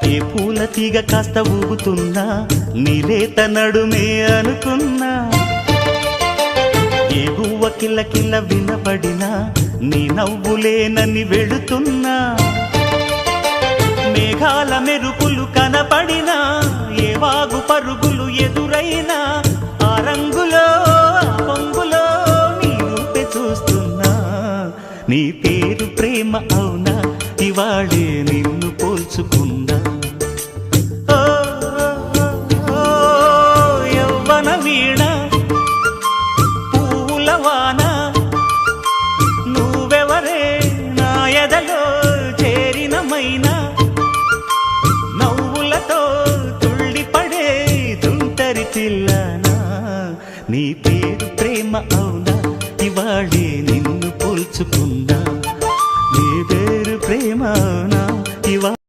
ఏ పూల తీగ కాస్త ఊగుతున్నా నీలేత నడుమే అనుకున్నా ఏ గువ్వ కిల్ల కిల్ల వినబడినా నీ నవ్వులేనని వెళుతున్నా మేఘాల మెరుపులు కనపడినా ఏ వాగు పరుగులు ఎదురైనా ఆ రంగులో పొంగులో నీ రూపే చూస్తున్నా నీ పేరు ప్రేమ అవునా ఇవాళే నిన్ను పోల్చుకున్నా యవ్వన వీణ పూల వాన నువ్వెవరే నా ఎదలో చేరిన మైనా నవ్వులతో తుళ్ళిపడే తుంటరి పిల్లనా నీ పేరు ప్రేమ అవునా ఇవాళే నిన్ను పోల్చుకున్నా